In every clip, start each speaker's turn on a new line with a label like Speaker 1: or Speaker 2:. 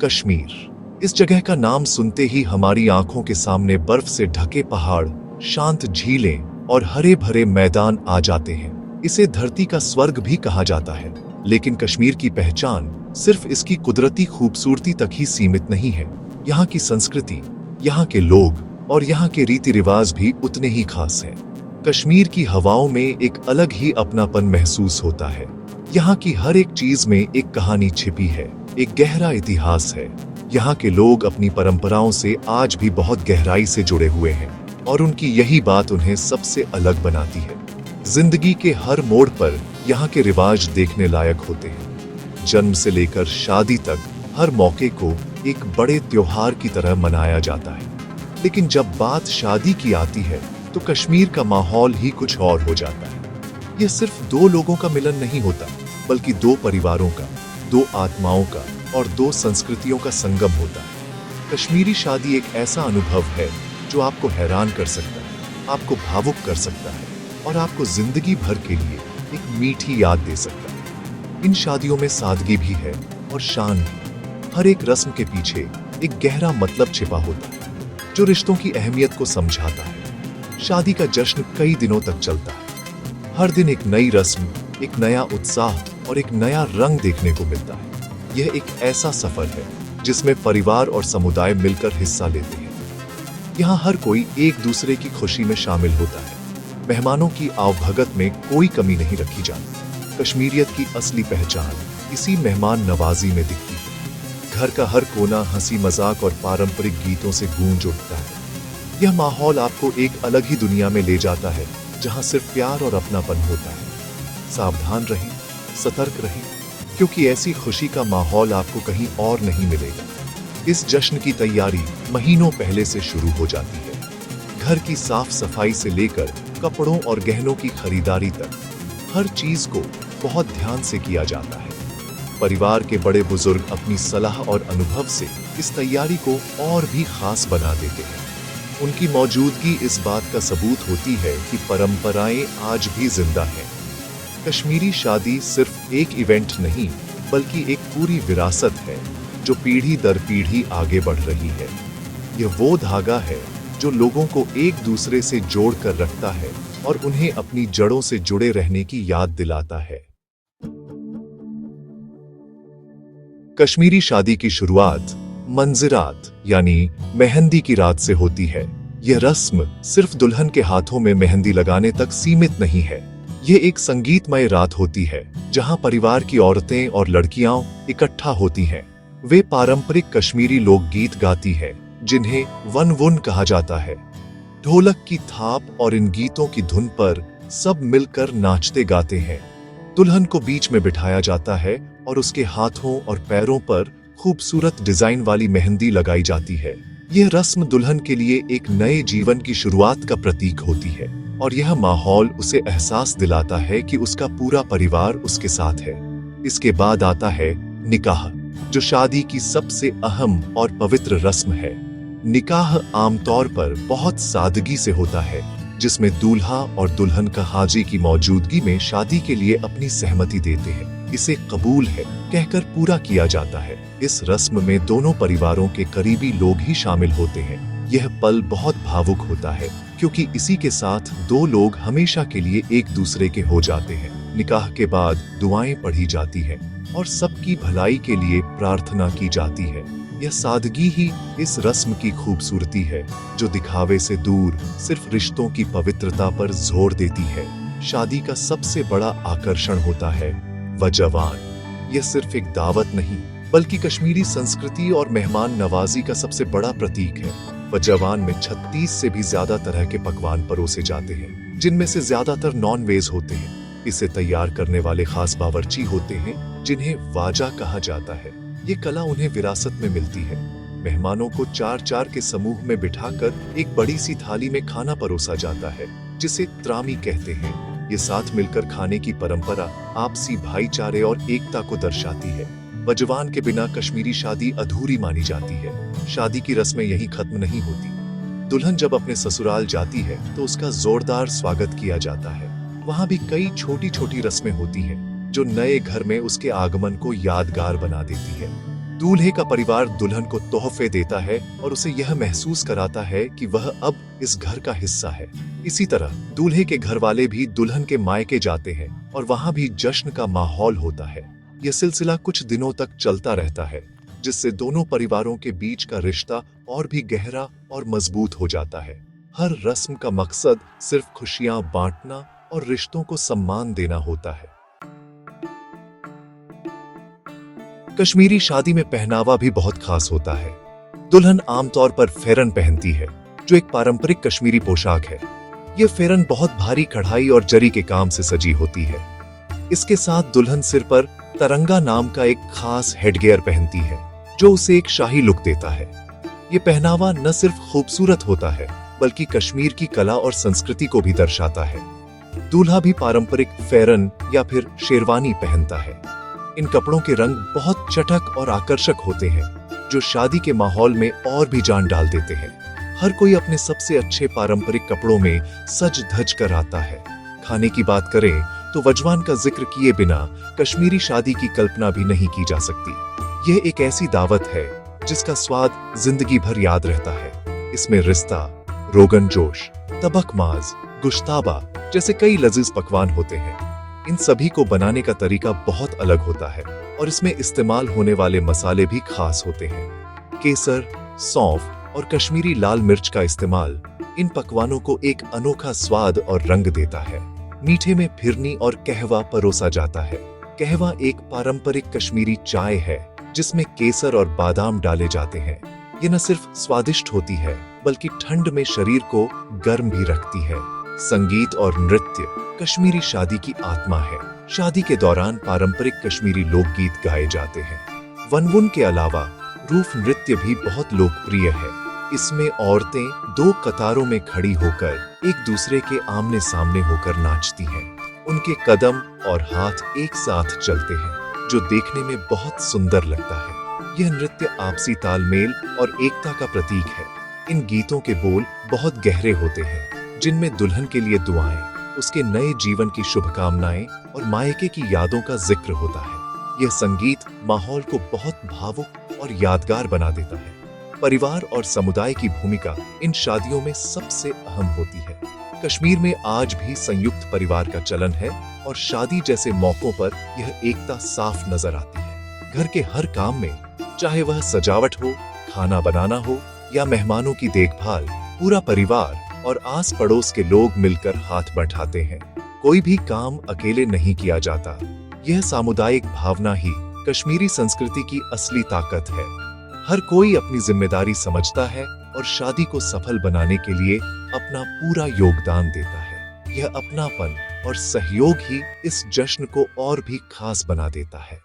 Speaker 1: कश्मीर। इस जगह का नाम सुनते ही हमारी आंखों के सामने बर्फ से ढके पहाड़, शांत झीलें और हरे भरे मैदान आ जाते हैं। इसे धरती का स्वर्ग भी कहा जाता है। लेकिन कश्मीर की पहचान सिर्फ इसकी कुदरती खूबसूरती तक ही सीमित नहीं है। यहाँ की संस्कृति, यहाँ के लोग और यहाँ के रीति रिवाज भी उतने ही खास हैं। कश्मीर की हवाओं में एक अलग ही अपनापन महसूस होता है। यहाँ की हर एक चीज में एक कहानी छिपी है, एक गहरा इतिहास है। यहाँ के लोग अपनी परंपराओं से आज भी बहुत गहराई से जुड़े हुए हैं और उनकी यही बात उन्हें सबसे अलग बनाती है। जिंदगी के हर मोड़ पर यहाँ के रिवाज देखने लायक होते हैं। जन्म से लेकर शादी तक हर मौके को एक बड़े त्योहार की तरह मनाया जाता है। लेकिन जब बात शादी की आती है तो कश्मीर का माहौल ही कुछ और हो जाता है। यह सिर्फ दो लोगों का मिलन नहीं होता, बल्कि दो परिवारों का, दो आत्माओं का और दो संस्कृतियों का संगम होता है। कश्मीरी शादी एक ऐसा अनुभव है जो आपको हैरान कर सकता है, आपको भावुक कर सकता है और आपको जिंदगी भर के लिए एक मीठी याद दे सकता है। इन शादियों में सादगी भी है और शान भी। हर एक रस्म के पीछे एक गहरा मतलब छिपा होता है जो रिश्तों की अहमियत को समझाता है। शादी का जश्न कई दिनों तक चलता है। हर दिन एक नई रस्म, एक नया उत्साह और एक नया रंग देखने को मिलता है। यह एक ऐसा सफर है जिसमें परिवार और समुदाय मिलकर हिस्सा लेते हैं। यहाँ हर कोई एक दूसरे की खुशी में शामिल होता है। मेहमानों की आवभगत में कोई कमी नहीं रखी जाती। कश्मीरियत की असली पहचान इसी मेहमान नवाजी में दिखती है। घर का हर कोना हंसी मजाक और पारंपरिक गीतों से गूंज उठता है। यह माहौल आपको एक अलग ही दुनिया में ले जाता है जहां सिर्फ प्यार और अपनापन होता है। सावधान रहें, सतर्क रहें, क्योंकि ऐसी खुशी का माहौल आपको कहीं और नहीं मिलेगा। इस जश्न की तैयारी महीनों पहले से शुरू हो जाती है। घर की साफ सफाई से लेकर कपड़ों और गहनों की खरीदारी तक हर चीज को बहुत ध्यान से किया जाता है। परिवार के बड़े बुजुर्ग अपनी सलाह और अनुभव से इस तैयारी को और भी खास बना देते हैं। उनकी मौजूदगी इस बात का सबूत होती है कि परंपराएं आज भी जिंदा हैं। कश्मीरी शादी सिर्फ एक इवेंट नहीं, बल्कि एक पूरी विरासत है जो पीढ़ी दर पीढ़ी आगे बढ़ रही है। यह वो धागा है जो लोगों को एक दूसरे से जोड़ कर रखता है और उन्हें अपनी जड़ों से जुड़े रहने की याद दिलाता है। कश्मीरी शादी की शुरुआत मंजिरात यानी मेहंदी की रात से होती है। यह रस्म सिर्फ दुल्हन के हाथों में मेहंदी लगाने तक सीमित नहीं है। यह एक संगीतमय रात होती है जहां परिवार की औरतें और लड़कियां इकट्ठा होती हैं। वे पारंपरिक कश्मीरी लोकगीत गाती हैं, जिन्हें वन वुन कहा जाता है। ढोलक की थाप और इन गीतों की धुन पर सब मिलकर नाचते गाते हैं। दुल्हन को बीच में बिठाया जाता है और उसके हाथों और पैरों पर खूबसूरत डिजाइन वाली मेहंदी लगाई जाती है। यह रस्म दुल्हन के लिए एक नए जीवन की शुरुआत का प्रतीक होती है और यह माहौल उसे एहसास दिलाता है कि उसका पूरा परिवार उसके साथ है। इसके बाद आता है निकाह, जो शादी की सबसे अहम और पवित्र रस्म है। निकाह आमतौर पर बहुत सादगी से होता है, जिसमें दूल्हा और दुल्हन का हाजी की मौजूदगी में शादी के लिए अपनी सहमति देते हैं। इसे कबूल है कहकर पूरा किया जाता है। इस रस्म में दोनों परिवारों के करीबी लोग ही शामिल होते हैं। यह पल बहुत भावुक होता है क्योंकि इसी के साथ दो लोग हमेशा के लिए एक दूसरे के हो जाते हैं। निकाह के बाद दुआएं पढ़ी जाती हैं और सबकी भलाई के लिए प्रार्थना की जाती है। यह सादगी ही इस रस्म की खूबसूरती है, जो दिखावे से दूर सिर्फ रिश्तों की पवित्रता पर जोर देती है। शादी का सबसे बड़ा आकर्षण होता है वजवान। यह सिर्फ एक दावत नहीं, बल्कि कश्मीरी संस्कृति और मेहमान नवाजी का सबसे बड़ा प्रतीक है। वजवान में 36 से भी ज्यादा तरह के पकवान परोसे जाते हैं, जिनमें से ज्यादातर नॉन वेज होते हैं। इसे तैयार करने वाले खास बावर्ची होते हैं, जिन्हें वाजा कहा जाता है। ये कला उन्हें विरासत में मिलती है। मेहमानों को 4-4 के समूह में बिठाकर एक बड़ी सी थाली में खाना परोसा जाता है, जिसे त्रामी कहते हैं। ये साथ मिलकर खाने की परंपरा आपसी भाईचारे और एकता को दर्शाती है। वजवान के बिना कश्मीरी शादी अधूरी मानी जाती है। शादी की रस्में यहीं खत्म नहीं होती। दुल्हन जब अपने ससुराल जाती है तो उसका जोरदार स्वागत किया जाता है। वहाँ भी कई छोटी छोटी रस्में होती हैं जो नए घर में उसके आगमन को यादगार बना देती है। दूल्हे का परिवार दुल्हन को तोहफे देता है और उसे यह महसूस कराता है कि वह अब इस घर का हिस्सा है। इसी तरह दूल्हे के घर वाले भी दुल्हन के मायके जाते हैं और वहां भी जश्न का माहौल होता है। यह सिलसिला कुछ दिनों तक चलता रहता है, जिससे दोनों परिवारों के बीच का रिश्ता और भी गहरा और मजबूत हो जाता है। हर रस्म का मकसद सिर्फ खुशियां बांटना और रिश्तों को सम्मान देना होता है। कश्मीरी शादी में पहनावा भी बहुत खास होता है। दुल्हन आमतौर पर फेरन पहनती है, जो एक पारंपरिक कश्मीरी पोशाक है। यह फेरन बहुत भारी कढ़ाई और जरी के काम से सजी होती है। इसके साथ दुल्हन सिर पर तरंगा नाम का एक खास हेडगियर पहनती है, जो उसे एक शाही लुक देता है। यह पहनावा न सिर्फ खूबसूरत होता है, बल्कि कश्मीर की कला और संस्कृति को भी दर्शाता है। दूल्हा भी पारंपरिक फेरन या फिर शेरवानी पहनता है। इन कपड़ों के रंग बहुत चटक और आकर्षक होते हैं, जो शादी के माहौल में और भी जान डाल देते हैं। हर कोई अपने सबसे अच्छे पारंपरिक कपड़ों में सज धज कर आता है। खाने की बात करें तो वजवान का जिक्र किए बिना कश्मीरी शादी की कल्पना भी नहीं की जा सकती। यह एक ऐसी दावत है जिसका स्वाद जिंदगी भर याद रहता है। इसमें रिश्ता, रोगन जोश, तबक माज, गुश्ताबा जैसे कई लजीज पकवान होते हैं। इन सभी को बनाने का तरीका बहुत अलग होता है और इसमें इस्तेमाल होने वाले मसाले भी खास होते हैं। केसर, सौंफ और कश्मीरी लाल मिर्च का इस्तेमाल इन पकवानों को एक अनोखा स्वाद और रंग देता है। मीठे में फिरनी और कहवा परोसा जाता है। कहवा एक पारंपरिक कश्मीरी चाय है, जिसमें केसर और बादाम डाले जाते हैं। ये न सिर्फ स्वादिष्ट होती है, बल्कि ठंड में शरीर को गर्म भी रखती है। संगीत और नृत्य कश्मीरी शादी की आत्मा है। शादी के दौरान पारंपरिक कश्मीरी लोकगीत गाए जाते हैं। वनवुन के अलावा रूफ नृत्य भी बहुत लोकप्रिय है। इसमें औरतें दो कतारों में खड़ी होकर एक दूसरे के आमने सामने होकर नाचती हैं। उनके कदम और हाथ एक साथ चलते हैं, जो देखने में बहुत सुंदर लगता है। यह नृत्य आपसी तालमेल और एकता का प्रतीक है। इन गीतों के बोल बहुत गहरे होते हैं, जिनमें दुल्हन के लिए दुआएं, उसके नए जीवन की शुभकामनाएं और मायके की यादों का जिक्र होता है। यह संगीत माहौल को बहुत भावुक और यादगार बना देता है। परिवार और समुदाय की भूमिका इन शादियों में सबसे अहम होती है। कश्मीर में आज भी संयुक्त परिवार का चलन है और शादी जैसे मौकों पर यह एकता साफ नजर आती है। घर के हर काम में, चाहे वह सजावट हो, खाना बनाना हो या मेहमानों की देखभाल, पूरा परिवार और आस पड़ोस के लोग मिलकर हाथ बंटाते हैं। कोई भी काम अकेले नहीं किया जाता। यह सामुदायिक भावना ही कश्मीरी संस्कृति की असली ताकत है। हर कोई अपनी जिम्मेदारी समझता है और शादी को सफल बनाने के लिए अपना पूरा योगदान देता है। यह अपनापन और सहयोग ही इस जश्न को और भी खास बना देता है।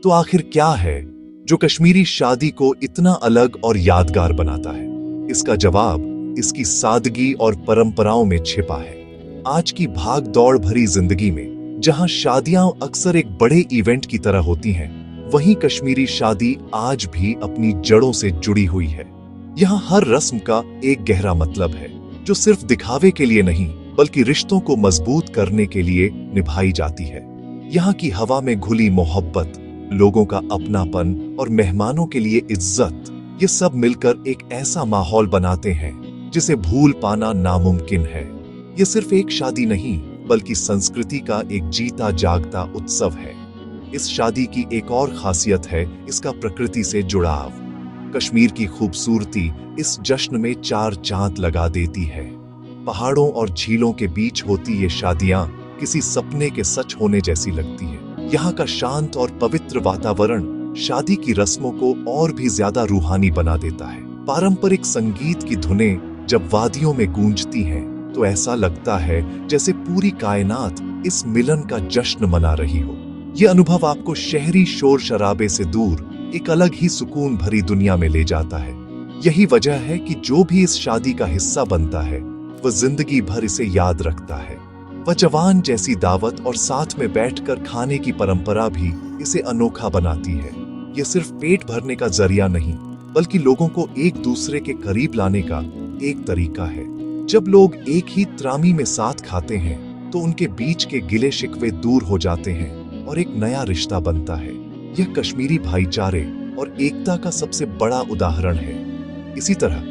Speaker 1: तो आखिर क्या है जो कश्मीरी शादी को इतना अलग और यादगार बनाता है? इसका जवाब इसकी सादगी और परंपराओं में छिपा है। आज की भाग दौड़ भरी जिंदगी में जहां शादियां अक्सर एक बड़े इवेंट की तरह होती हैं, वहीं कश्मीरी शादी आज भी अपनी जड़ों से जुड़ी हुई है। यहाँ हर रस्म का एक गहरा मतलब है, जो सिर्फ दिखावे के लिए नहीं, बल्कि रिश्तों को मजबूत करने के लिए निभाई जाती है। यहाँ की हवा में घुली मोहब्बत, लोगों का अपनापन और मेहमानों के लिए इज्जत, ये सब मिलकर एक ऐसा माहौल बनाते हैं जिसे भूल पाना नामुमकिन है। ये सिर्फ एक शादी नहीं, बल्कि संस्कृति का एक जीता जागता उत्सव है। इस शादी की एक और खासियत है इसका प्रकृति से जुड़ाव। कश्मीर की खूबसूरती इस जश्न में चार चांद लगा देती है। पहाड़ों और झीलों के बीच होती ये शादियां किसी सपने के सच होने जैसी लगती है। यहाँ का शांत और पवित्र वातावरण शादी की रस्मों को और भी ज्यादा रूहानी बना देता है। पारंपरिक संगीत की धुनें जब वादियों में गूंजती हैं, तो ऐसा लगता है जैसे पूरी कायनात इस मिलन का जश्न मना रही हो। यह अनुभव आपको शहरी शोर शराबे से दूर एक अलग ही सुकून भरी दुनिया में ले जाता है। यही वजह है कि जो भी इस शादी का हिस्सा बनता है, वह जिंदगी भर इसे याद रखता है। वजवान जैसी दावत और साथ में बैठकर खाने की परंपरा भी इसे अनोखा बनाती है। यह सिर्फ पेट भरने का जरिया नहीं, बल्कि लोगों को एक दूसरे के करीब लाने का एक तरीका है। जब लोग एक ही त्रामी में साथ खाते हैं, तो उनके बीच के गिले शिकवे दूर हो जाते हैं और एक नया रिश्ता बनता है। यह कश्मीरी भाईचारे और एकता का सबसे बड़ा उदाहरण है। इसी तरह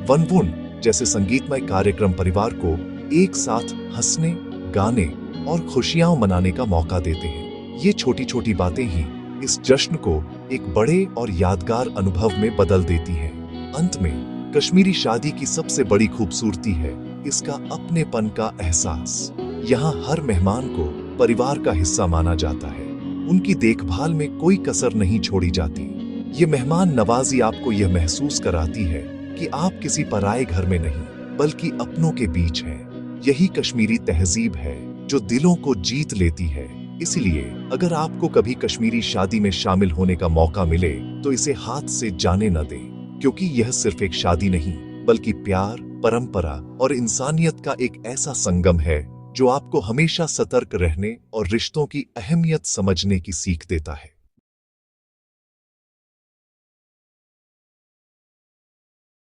Speaker 1: वनवुन जैसे संगीतमय कार्यक्रम परिवार को एक साथ हंसने, गाने और खुशियां मनाने का मौका देते हैं। ये छोटी छोटी बातें ही इस जश्न को एक बड़े और यादगार अनुभव में बदल देती हैं। अंत में कश्मीरी शादी की सबसे बड़ी खूबसूरती है इसका अपनेपन का एहसास। यहाँ हर मेहमान को परिवार का हिस्सा माना जाता है। उनकी देखभाल में कोई कसर नहीं छोड़ी जाती। ये मेहमान नवाजी आपको यह महसूस कराती है कि आप किसी पराये घर में नहीं बल्कि अपनों के बीच हैं। यही कश्मीरी तहजीब है जो दिलों को जीत लेती है। इसलिए अगर आपको कभी कश्मीरी शादी में शामिल होने का मौका मिले तो इसे हाथ से जाने न दें, क्योंकि यह सिर्फ एक शादी नहीं बल्कि प्यार, परंपरा और इंसानियत का एक ऐसा संगम है जो आपको हमेशा सतर्क रहने और रिश्तों की अहमियत समझने की सीख देता है।